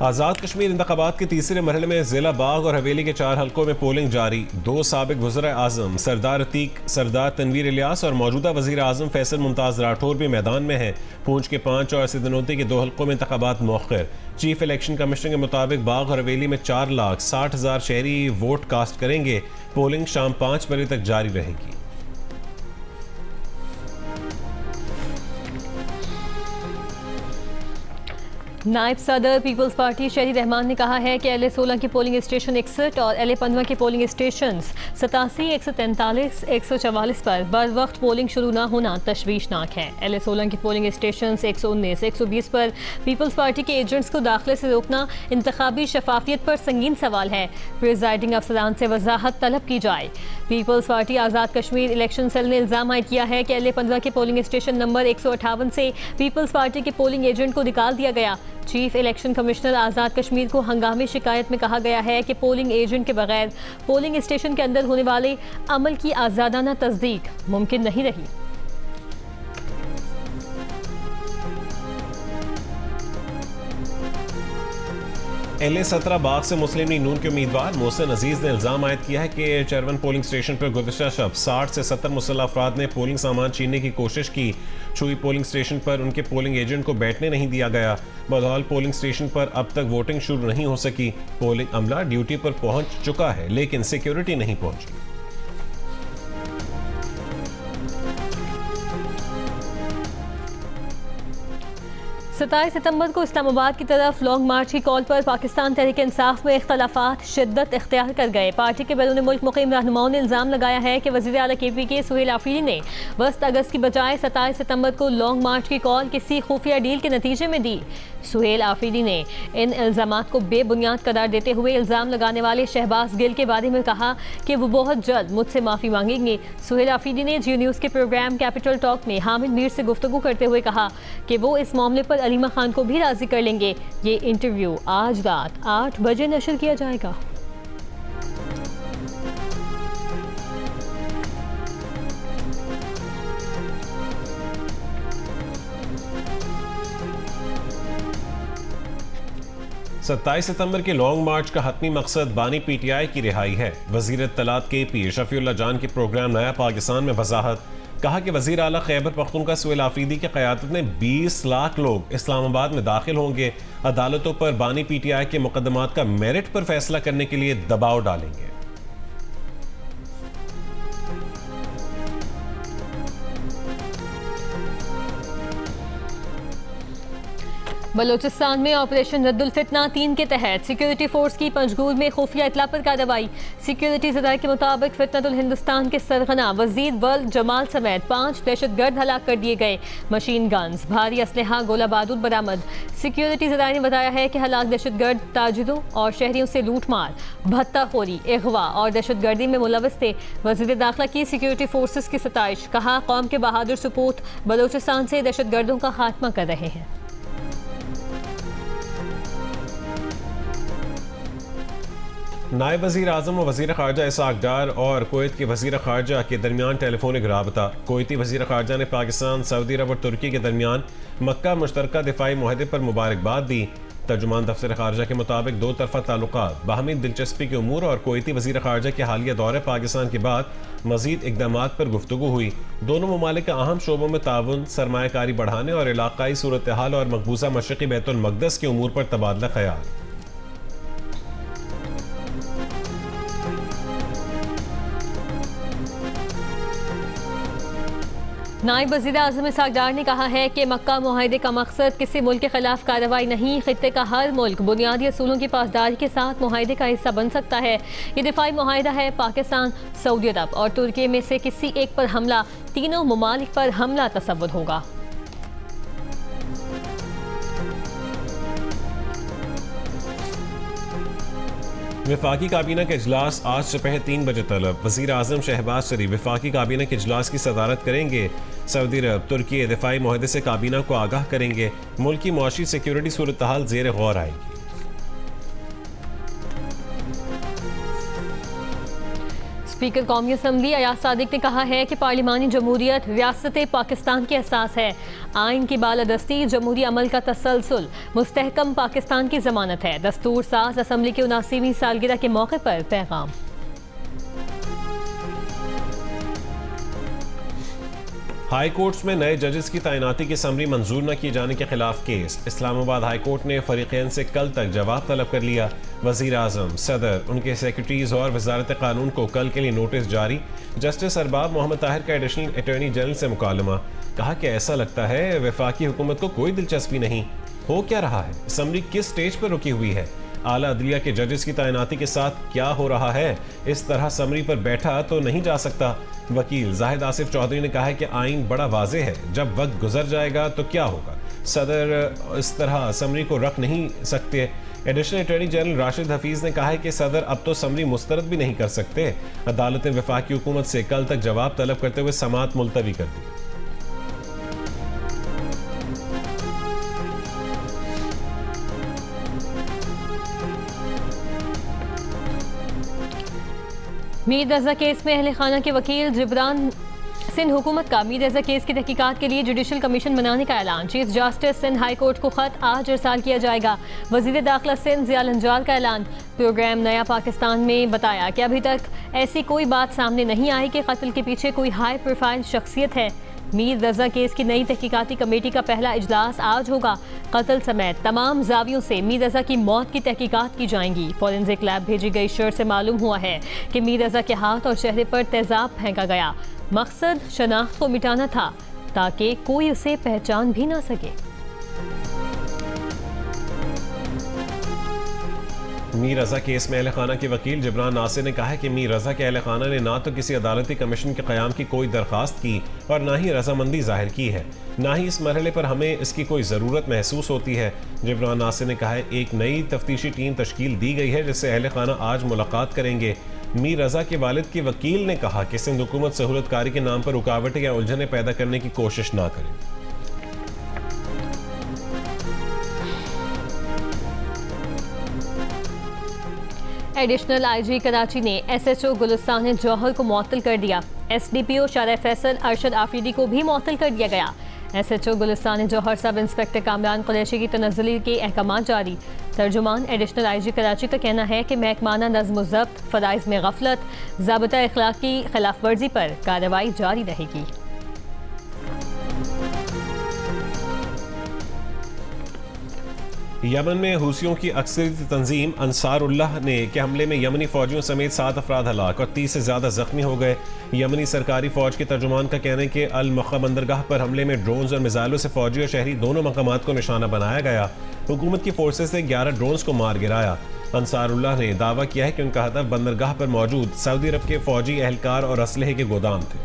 आज़ाद कश्मीर इंतखाबात के तीसरे मरहले में जिला बाग और हवेली के 4 हलकों में पोलिंग जारी। 2 साबिक वज़ीर आज़म सरदार अतीक, सरदार तनवीर इलियास और मौजूदा वज़ीर आज़म फैसल मुमताज़ राठौर भी मैदान में हैं। पूंछ के 5 और सिद्धनोती के 2 हलकों में इंतखाबात मौखर। चीफ इलेक्शन कमिश्नर के मुताबिक बाग और हवेली में 4,60,000 शहरी वोट कास्ट करेंगे। पोलिंग शाम 5 बजे तक जारी रहेगी। नायब सदर पीपल्स पार्टी शहरी रहमान ने कहा है कि LA-16 के पोलिंग स्टेशन 61 और LA-15 के पोलिंग स्टेशन 87, 143, 144 पर बर वक्त पोलिंग शुरू न होना तशवीशनाक है। LA-16 के पोलिंग स्टेशन 119, 120 पर पीपल्स पार्टी के एजेंट्स को दाखिले से रोकना इंतखाबी शफाफियत पर संगीन सवाल है। प्रिजाइडिंग अफसरान से वजाहत तलब की जाए। Peoples party Azad Kashmir election cell ने इल्ज़ाम आयद किया है कि LA-15 के पोलिंग स्टेशन नंबर 158 से पीपल्स पार्टी के पोलिंग एजेंट को निकाल दिया गया। Chief election commissioner Azad Kashmir को हंगामी शिकायत में कहा गया है कि पोलिंग एजेंट के बगैर पोलिंग स्टेशन के अंदर होने वाले अमल की आज़ादाना तस्दीक मुमकिन नहीं रही। LA-17 बाग से मुस्लिम लीग नून के उम्मीदवार मोहसिन अजीज ने इल्ज़ाम आयद किया है कि चरवन पोलिंग स्टेशन पर गुज़श्ता शब 60 से 70 मुसल्लह अफराद ने पोलिंग सामान छीनने की कोशिश की। छुई पोलिंग स्टेशन पर उनके पोलिंग एजेंट को बैठने नहीं दिया गया। बदौल पोलिंग स्टेशन पर अब तक वोटिंग शुरू नहीं हो सकी। पोलिंग अमला ड्यूटी पर पहुंच चुका है लेकिन सिक्योरिटी नहीं पहुंची। 27 सितंबर को इस्लामाबाद की तरफ लॉन्ग मार्च की कॉल पर पाकिस्तान तहरीक इंसाफ में इख्तलाफात शिद्दत इख्तियार कर गए। पार्टी के बैरून मुल्क मुकीम रहनुमाओं ने इल्ज़ाम लगाया है कि वज़ीर आला KP के सुहेल आफरीदी ने वस्त अगस्त की बजाय 27 सितंबर को लॉन्ग मार्च की कॉल किसी खुफिया डील के नतीजे में दी। सुहेल आफरीदी ने इन इल्ज़ामात को बेबुनियाद करार देते हुए इल्ज़ाम लगाने वाले शहबाज गिल के बारे में कहा कि वो बहुत जल्द मुझसे माफ़ी मांगेंगे। सुहेल आफरीदी ने जियो न्यूज़ के प्रोग्राम कैपिटल टॉक में हामिद मीर से गुफ्तगू करते हुए कहा कि वो इस मामले पर अलीमा खान को भी राजी कर लेंगे। ये इंटरव्यू आज रात 8 बजे नशर किया जाएगा। सत्ताईस सितंबर के लॉन्ग मार्च का हतमी मकसद बानी PTI की रिहाई है। वज़ीर इत्तलात KP शफीउल्लाह जान के प्रोग्राम नया पाकिस्तान में वजाहत। कहा कि वज़ीर आला खैबर पख्तूनख्वा सुहेल आफरीदी की क़यादत में 20 लाख लोग इस्लामाबाद में दाखिल होंगे। अदालतों पर बानी PTI के मुकदमात का मेरिट पर फैसला करने के लिए दबाव डालेंगे। बलोचिस्तान में ऑपरेशन रद्दुल फितना 3 के तहत सिक्योरिटी फोर्स की पंजगूर में खुफिया इतला पर कार्रवाई। सिक्योरिटी ज़राए के मुताबिक फितनतुल हिंदुस्तान के सरगना वजीर वल्द जमाल समेत 5 दहशतगर्द हलाक कर दिए गए। मशीन गन्स, भारी असलहा, गोला बारूद बरामद। सिक्योरिटी ज़राए ने बताया है कि हलाक दहशतगर्द ताजिरों और शहरियों से लूटमार, भत्ताखोरी, अगवा और दहशतगर्दी में मुलविस थे। वज़ीर दाखिला की सिक्योरिटी फोर्सेस की सताइश। कहा कौम के बहादुर सपूत बलोचिस्तान से दहशतगर्दों का खात्मा कर रहे हैं। नायब वज़ीर आज़म व वज़ीर ख़ारजा इसाक डार और कुवैत के वज़ीर ख़ारजा के दरमियान टेलीफोनिक राबता। कुवैती वज़ीर ख़ारजा ने पाकिस्तान, सऊदी अरब और तुर्की के दरमियान मक्का मुश्तरका दिफाई मुआहदे पर मुबारकबाद दी। तर्जुमान दफ्तर ख़ारजा के मुताबिक दो तरफ़ा ताल्लुकात, बाहमी दिलचस्पी के उमूर और कुवैती वज़ीर ख़ारजा के हालिया दौरे पाकिस्तान के बाद मज़ीद इक़दामात पर गुफ्तगू हुई। दोनों ममालिक का अहम शोबों में ताउन, सरमायाकारी बढ़ाने और इलाक़ाई सूरत हाल और मकबूजा मशरिक़ी बैतुल मक़दस के उमूर पर तबादला ख़याल। नायब वज़ीर आज़म इसाक डार ने कहा है कि मक्का मुआहदे का मकसद किसी मुल्क के खिलाफ कार्रवाई नहीं, खित्ते का हर मुल्क बुनियादी असूलों की पासदारी के साथ मुआहदे का हिस्सा बन सकता है। ये दिफाई मुआहदा है। पाकिस्तान, सऊदी अरब और तुर्की में से किसी एक पर हमला तीनों ममालिक पर हमला तसव्वुर होगा। वफाकी काबीना का इजलास आज दोपहर 3 बजे तलब। वज़ीर आज़म शहबाज शरीफ वफाकी काबीना के इजलास की सदारत करेंगे। सऊदी अरब, तुर्की दिफाई मुआहदे से काबीना को आगाह करेंगे। मुल्क की मुआशी सिक्योरिटी सूरत हाल ज़ेर गौर आएगी। स्पीकर कौमी असम्बली अयाज सादिक ने कहा है कि पार्लिमानी जमहूरियत रियासत पाकिस्तान की एहसास है। आइन की बालादस्ती जमहूरी अमल का तसलसल मुस्तहकम पाकिस्तान की जमानत है। दस्तूर साज असम्बली की 79वीं सालगिरह के मौके पर पैगाम। हाई कोर्ट्स में नए जजेस की तैनाती की समरी मंजूर न किए जाने के खिलाफ केस। इस्लामाबाद हाई कोर्ट ने फरीकैन से कल तक जवाब तलब कर लिया। वजीर आजम, सदर, उनके सेक्रेटरीज और वजारत कानून को कल के लिए नोटिस जारी। जस्टिस अरबाब मोहम्मद ताहिर का एडिशनल अटॉर्नी जनरल से मुकालमा। कहा कि ऐसा लगता है वफाकी हुकूमत को कोई दिलचस्पी नहीं। हो क्या रहा है? समरी किस स्टेज पर रुकी हुई है? आला अदलिया के जजेस की तैनाती के साथ क्या हो रहा है? इस तरह समरी पर बैठा तो नहीं जा सकता। वकील जाहिद आसिफ चौधरी ने कहा है कि आइन बड़ा वाजे है, जब वक्त गुजर जाएगा तो क्या होगा। सदर इस तरह समरी को रख नहीं सकते। Additional attorney general Rashid Hafeez ने कहा है कि सदर अब तो समरी मुस्तरद भी नहीं कर सकते। अदालत ने वफाकी हुकूमत से कल तक जवाब तलब करते हुए समाअत मुलतवी कर दी। मीर रजा केस में अहले खाना के वकील जिब्रान सिंध हुकूमत का मीर रजा केस की तहकीकात के लिए जुडिशल कमीशन बनाने का ऐलान। Chief justice Sindh high court को खत आज इरसाल किया जाएगा। वजीर दाखिला सिंध जिया लंजाल का ऐलान। प्रोग्राम नया पाकिस्तान में बताया कि अभी तक ऐसी कोई बात सामने नहीं आई कि कत्ल के पीछे कोई हाई प्रोफाइल शख्सियत है। मीर रजा केस की नई तहकीकाती कमेटी का पहला इजलास आज होगा। कत्ल समेत तमाम जावियों से मीर रजा की मौत की तहकीकात की जाएंगी। फॉरेंसिक लैब भेजी गई शर्ट से मालूम हुआ है कि मीर रजा के हाथ और चेहरे पर तेजाब फेंका गया। मकसद शनाख्त को मिटाना था ताकि कोई उसे पहचान भी ना सके। मीर रजा केस में अहले खाना के वकील जिब्रान नासिर ने कहा है कि मीर रजा के अहले खाना ने ना तो किसी अदालती कमीशन के क़याम की कोई दरख्वास्त की और ना ही रजामंदी जाहिर की है, ना ही इस मरहले पर हमें इसकी कोई ज़रूरत महसूस होती है। जिब्रान नासिर ने कहा है एक नई तफ्तीशी टीम तश्कील दी गई है जिससे अहले खाना आज मुलाकात करेंगे। मीर रजा के वालिद के वकील ने कहा कि सिंध हुकूमत सहूलतकारी के नाम पर रुकावटें या उलझनें पैदा करने की कोशिश ना करे। एडिशनल आईजी कराची ने एसएचओ गुलिस्तान जौहर को मुअत्तल कर दिया। एसडीपीओ शारा फैसल अरशद आफरीदी को भी मुअत्तल कर दिया गया। एसएचओ गुलिस्तान जौहर सब इंस्पेक्टर कामरान कुरैशी की तनज़्ज़ुली के अहकाम जारी। तर्जुमान एडिशनल आईजी कराची का कहना है कि महकमाना नज़्म व ज़ब्त, फ़राइज़ में गफलत, ज़ाबिता अखलाक की खिलाफ वर्जी पर कार्रवाई जारी रहेगी। यमन में हूसियों की अक्सरियती तंजीम अंसारुल्लाह ने के हमले में यमनी फौजियों समेत 7 अफराद हलाक और 30 से ज़्यादा जख्मी हो गए। यमनी सरकारी फौज के तर्जुमान का कहना है कि अल मक्का बंदरगाह पर हमले में ड्रोन्स और मिसाइलों से फौजी और शहरी दोनों मकामात को निशाना बनाया गया। हुकूमत की फोर्सेस ने 11 ड्रोन्स को मार गिराया। अंसारुल्लाह ने दावा किया है कि उनका हदफ बंदरगाह पर मौजूद सऊदी अरब के फौजी एहलकार और असलहे के गोदाम थे।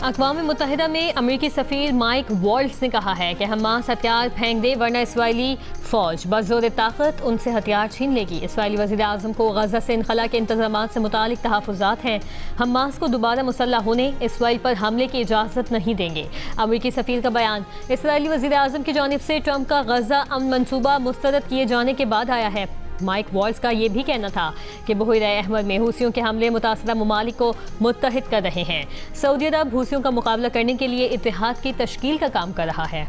अक़वाम मुत्तहिदा में अमरीकी सफ़ीर माइक वॉल्ट्स ने कहा है कि हमास हथियार फेंक दे वरना इसराइली फ़ौज बज़ोर ताकत उनसे हथियार छीन लेगी। इसराइली वज़ीर आज़म को गज़ा से इनखला के इंतज़ामात से मुतालिक तहफ़्फ़ुज़ात हैं। हमास को दोबारा मुसल्लह होने, इसराइल पर हमले की इजाज़त नहीं देंगे। अमरीकी सफ़ीर का बयान इसराइली वज़ीर आज़म की जानिब से ट्रंप का गज़ा अमन मनसूबा मुस्तरद किए जाने के बाद आया है। माइक वॉल्ट्स का ये भी कहना था कि बहर अहमद में हूसियों के हमले मुतासरा ममालिक को मुत्तहिद कर रहे हैं। सऊदी अरब हूसियों का मुकाबला करने के लिए इत्तेहाद की तश्कील का काम कर रहा है।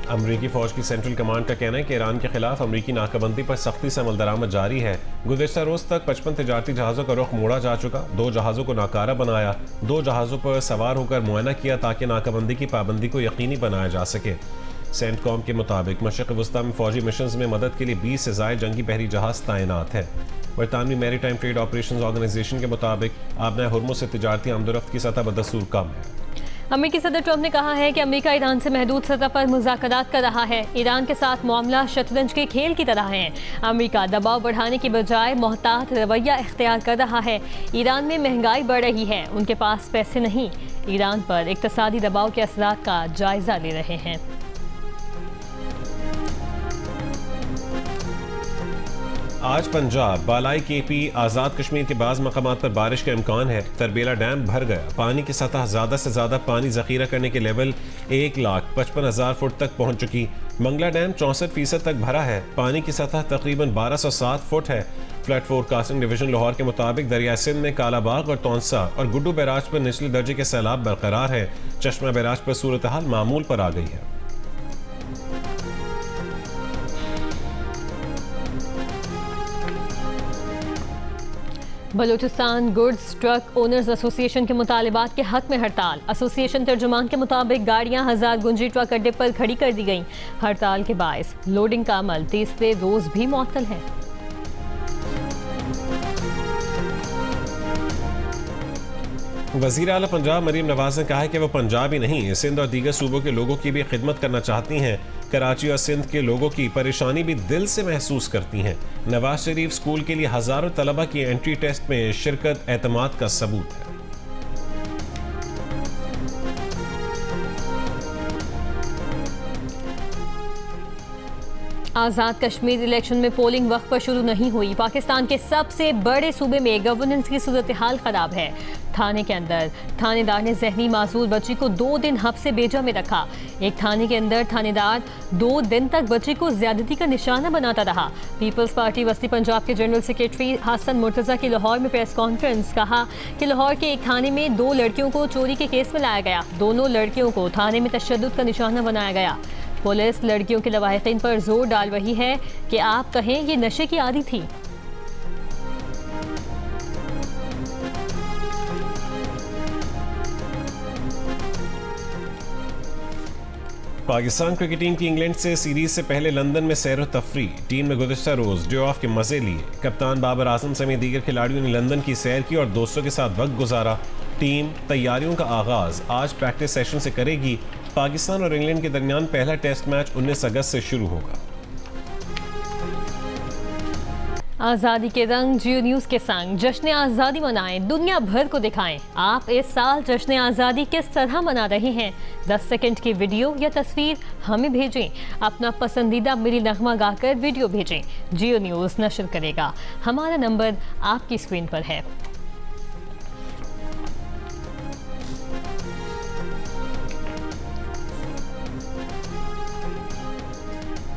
अमरीकी फौज की सेंट्रल कमांड का कहना है कि ईरान के खिलाफ अमरीकी नाकाबंदी पर सख्ती से अमल दरामद जारी है। गुज़िश्ता रोज़ तक 55 तिजारती जहाज़ों का रुख मोड़ा जा चुका। 2 जहाज़ों को नाकारा बनाया, 2 जहाज़ों पर सवार होकर मुआयना किया ताकि नाकाबंदी की पाबंदी को यकीनी बनाया जा सके। सेंटकॉम के मुताबिक मशरक़ वस्ता में फौजी मिशंस में मदद के लिए 20 से ज़ायद जंगी बहरी जहाज़ तैनात है। बरतानवी मैरीटाइम ट्रेड ऑपरेशंस ऑर्गेनाइजेशन के मुताबिक आबना हुर्मुज़ से तिजारती आमदोरफ्त की सतह बदस्तूर कम है। अमेरिकी सदर ट्रंप ने कहा है कि अमेरिका ईरान से महदूद सतह पर मुज़ाकरात कर रहा है। ईरान के साथ मामला शतरंज के खेल की तरह है। अमेरिका दबाव बढ़ाने की बजाय मोहतात रवैया इख्तियार कर रहा है। ईरान में महंगाई बढ़ रही है, उनके पास पैसे नहीं। ईरान पर इक़्तिसादी दबाव के असरात का जायजा ले रहे हैं। आज पंजाब, बालाई केपी, आज़ाद कश्मीर के बाज़ मकामात पर बारिश का इम्कान है। तरबेला डैम भर गया। पानी की सतह ज़्यादा से ज़्यादा पानी ज़ख़ीरा करने के लेवल 1,55,000 फुट तक पहुँच चुकी। मंगला डैम 64% तक भरा है। पानी की सतह तकरीबन 1207 फुट है। फ्लड फोरकास्टिंग डिवीजन लाहौर के मुताबिक दरिया सिंध में कालाबाग और तौंसा और गुड्डू बैराज पर निचले दर्जे के सैलाब बरकरार है। चश्मा बैराज पर सूरत हाल मामूल पर आ गई है। Balochistan goods truck owners association के मुतालिबात के हक में हड़ताल। एसोसिएशन तर्जुमान के मुताबिक गाड़ियां हजार गुंजी ट्रक अड्डे पर खड़ी कर दी गईं। हड़ताल के बायस लोडिंग का अमल तीसरे रोज भी मुअत्तल है। वज़ीर आला पंजाब मरीम नवाज ने कहा है कि वो पंजाब ही नहीं, सिंध और दीगर सूबों के लोगों की भी खिदमत करना चाहती हैं। कराची और सिंध के लोगों की परेशानी भी दिल से महसूस करती हैं। नवाज शरीफ स्कूल के लिए हज़ारों तलबा की एंट्री टेस्ट में शिरकत एतमाद का सबूत है। आज़ाद कश्मीर इलेक्शन में पोलिंग वक्त पर शुरू नहीं हुई। पाकिस्तान के सबसे बड़े सूबे में गवर्नेंस की सूरत हाल खराब है। थाने के अंदर थानेदार ने जहनी मासूर बच्ची को 2 दिन हफ्स बेजा में रखा। एक थाने के अंदर थानेदार 2 दिन तक बच्ची को ज्यादती का निशाना बनाता रहा। पीपल्स पार्टी वस्ती पंजाब के जनरल सेक्रेटरी हसन मुर्तजा की लाहौर में प्रेस कॉन्फ्रेंस। कहा कि लाहौर के एक थाने में 2 लड़कियों को चोरी के केस में लाया गया। दोनों लड़कियों को थाने में तशद्दुद का निशाना बनाया गया। पुलिस लड़कियों के लवाहिकीन पर जोर डाल रही है कि आप कहें ये नशे की आदी थी। पाकिस्तान क्रिकेट टीम की इंग्लैंड से सीरीज से पहले लंदन में सैर व तफरी। टीम ने गुज़िश्ता रोज डे ऑफ के मजे लिए। कप्तान बाबर आजम समेत दीगर खिलाड़ियों ने लंदन की सैर की और दोस्तों के साथ वक्त गुजारा। टीम तैयारियों का आगाज आज प्रैक्टिस सेशन से करेगी। पाकिस्तान और इंग्लैंड के दरमियान पहला टेस्ट मैच 19 अगस्त से शुरू होगा। आज़ादी के रंग जियो न्यूज़ के संग जश्न आज़ादी मनाएं, दुनिया भर को दिखाएं। आप इस साल जश्न आज़ादी किस तरह मना रहे हैं? 10 सेकंड की वीडियो या तस्वीर हमें भेजें। अपना पसंदीदा मिली नगमा गाकर वीडियो भेजें। जियो न्यूज़ नशर करेगा। हमारा नंबर आपकी स्क्रीन पर है।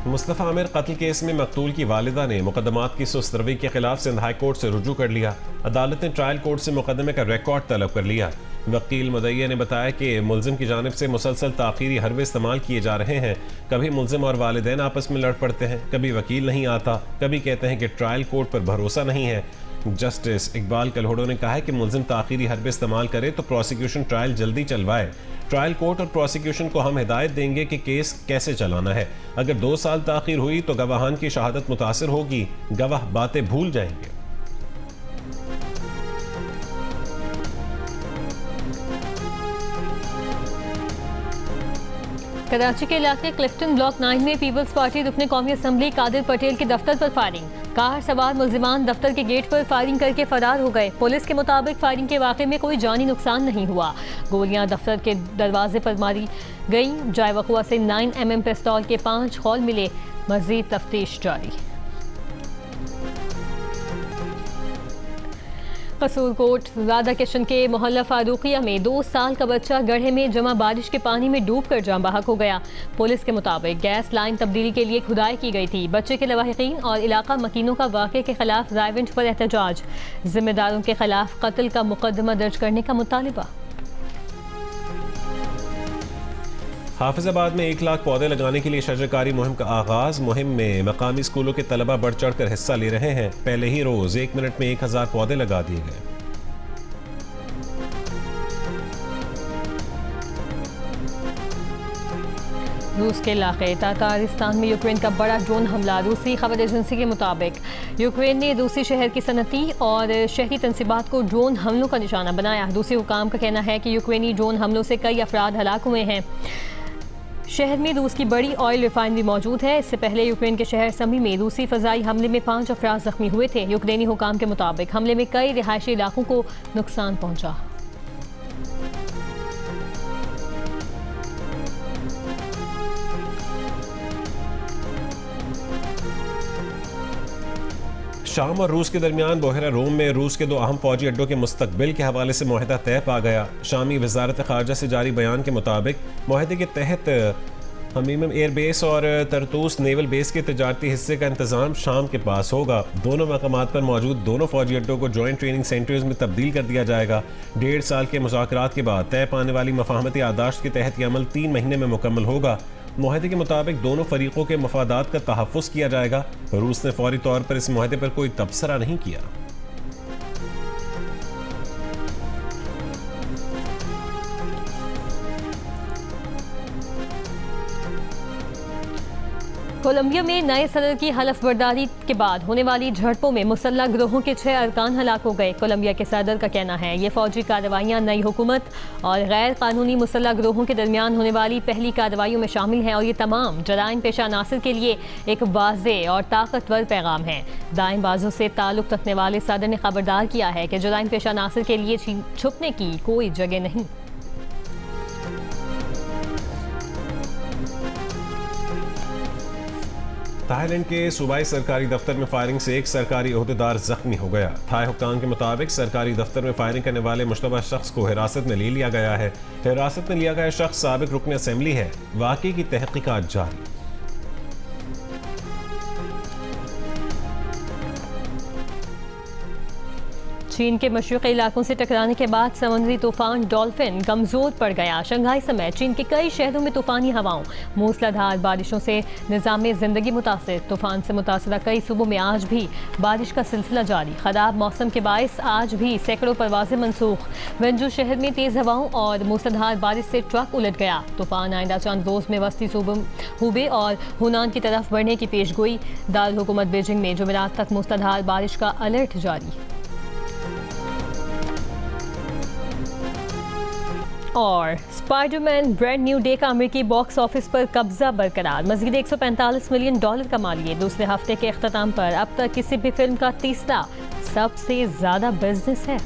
मुस्तफ़ा आमिर कत्ल केस में मकतूल की वालिदा ने मुकदमात की सुस्त रवि के खिलाफ सिंध हाई कोर्ट से रुजू कर लिया। अदालत ने ट्रायल कोर्ट से मुकदमे का रिकॉर्ड तलब कर लिया। वकील मुदैया ने बताया कि मुलजिम की जानिब से मुसलसल ताख़ीरी हरबे इस्तेमाल किए जा रहे हैं। कभी मुलजिम और वालिदैन आपस में लड़ पड़ते हैं, कभी वकील नहीं आता, कभी कहते हैं कि ट्रायल कोर्ट पर भरोसा नहीं है। जस्टिस इकबाल कलहोड़ो ने कहा है कि मुलजिम ताख़ीरी हरबे इस्तेमाल करे तो प्रोसिक्यूशन ट्रायल जल्दी चलवाए। ट्रायल कोर्ट और प्रोसिक्यूशन को हम हिदायत देंगे कि केस कैसे चलाना है। अगर 2 साल ताख़ीर हुई तो गवाहान की शहादत मुतासिर होगी। गवाह बातें भूल जाएंगे। कराची के इलाके क्लिफ्टन ब्लॉक 9 में पीपल्स पार्टी रुकने कौमी असम्बली कादिर पटेल के दफ्तर पर फायरिंग। कार सवार मुलजिमान दफ्तर के गेट पर फायरिंग करके फरार हो गए। पुलिस के मुताबिक फायरिंग के वाक़े में कोई जानी नुकसान नहीं हुआ। गोलियां दफ्तर के दरवाजे पर मारी गईं। जाए वक़ुआ से 9mm पिस्तौल के 5 खौल मिले। मज़ीद तफ्तीश जारी। कसूरकोट राधा किशन के मोहल्ला फारूकिया में 2 साल का बच्चा गड्ढे में जमा बारिश के पानी में डूबकर जान बहक हो गया। पुलिस के मुताबिक गैस लाइन तब्दीली के लिए खुदाई की गई थी। बच्चे के लवाहिकीन और इलाका मकीनों का वाक़े के खिलाफ रायविंड पर एहतजाज। जिम्मेदारों के खिलाफ कत्ल का मुकदमा दर्ज करने का मुतालिबा। हाफिजाबाद में 1 लाख पौधे लगाने के लिए शजरकारी मुहिम का आगाज। मुहिम में मकामी स्कूलों के तलबा बढ़ चढ़ कर हिस्सा ले रहे हैं। पहले ही रोज 1 मिनट में 1000 पौधे लगा दिए गए। रूस के इलाके तातारिस्तान में यूक्रेन का बड़ा ड्रोन हमला। रूसी खबर एजेंसी के मुताबिक यूक्रेन ने रूसी शहर की सनती और शहरी तनसीबात को ड्रोन हमलों का निशाना बनाया। रूसी हुकाम का कहना है कि यूक्रेनी ड्रोन हमलों से कई अफराद हलाक हुए हैं। शहर में रूस की बड़ी ऑयल रिफाइनरी मौजूद है। इससे पहले यूक्रेन के शहर समी में रूसी फ़ज़ाई हमले में 5 अफराद जख्मी हुए थे। यूक्रेनी हुकाम के मुताबिक हमले में कई रिहायशी इलाकों को नुकसान पहुंचा। शाम और रूस के दरमियान बोहरा रोम में रूस के 2 अहम फौजी अड्डों के मुस्तकबिल के हवाले से मुआहदा तय पा गया। शामी वजारत खारजा से जारी बयान के मुताबिक मुआहदे के तहत हमीम एयर बेस और तरतूस नेवल बेस के तजारती हिस्से का इंतजाम शाम के पास होगा। दोनों मकामात पर मौजूद दोनों फौजी अड्डों को जॉइंट ट्रेनिंग सेंटर्स में तब्दील कर दिया जाएगा। 1.5 साल के मुज़ाकरात के बाद तय पाने वाली मफाहमती यादाश्त के तहत यह अमल 3 महीने में मुकम्मल होगा। मुआहदे के मुताबिक दोनों फरीकों के मफादात का तहफ़्फ़ुज़ किया जाएगा। रूस ने फौरी तौर पर इस मुआहदे पर कोई तबसरा नहीं किया। कोलंबिया में नए सदर की हलफ बर्दारी के बाद होने वाली झड़पों में मुसल्लह गिरोहों के 6 अरकान हलाक हो गए। कोलंबिया के सदर का कहना है ये फौजी कार्रवाइयाँ नई हुकूमत और गैर कानूनी मुसल्लह गिरोहों के दरमियान होने वाली पहली कार्रवाइयों में शामिल हैं और ये तमाम जराइम पेशा अनासर के लिए एक वाज़े और ताकतवर पैगाम है। दाएं बाजू से ताल्लुक़ रखने वाले सदर ने खबरदार किया है कि जराइम पेशा अनासर के लिए छुपने की कोई जगह नहीं। थाईलैंड के सूबाई सरकारी दफ्तर में फायरिंग से एक सरकारी ओहदेदार जख्मी हो गया। थाई हुक्काम के मुताबिक सरकारी दफ्तर में फायरिंग करने वाले मुश्तबा शख्स को हिरासत में ले लिया गया है। हिरासत में लिया गया शख्स साबिक रुकन असेंबली है। वाक़ई की तहकीकात जारी। चीन के मशरक़ी इलाकों से टकराने के बाद समुद्री तूफान डॉल्फिन कमज़ोर पड़ गया। शंघाई समेत चीन के कई शहरों में तूफ़ानी हवाओं मूसलाधार बारिशों से निज़ाम ज़िंदगी मुतासिर। तूफान से मुतासरा कई सूबों में आज भी बारिश का सिलसिला जारी। ख़राब मौसम के बायस आज भी सैकड़ों परवाज़ें मनसूख। वेंजू शहर में तेज़ हवाओं और मूसलाधार बारिश से ट्रक उलट गया। तूफान आइंदा चंद रोज़ में वस्ती सूबों हुबे और हुनान की तरफ बढ़ने की पेशगोई। दारुल हुकूमत बीजिंग में जुमेरात तक मूसलाधार बारिश का अलर्ट जारी। और स्पाइडरमैन ब्रांड न्यू डे का अमेरिकी बॉक्स ऑफिस पर कब्जा बरकरार। मज़ीद $145 मिलियन कमालिए। दूसरे हफ्ते के अख्ताम पर अब तक किसी भी फिल्म का तीसरा सबसे ज़्यादा बिजनेस है।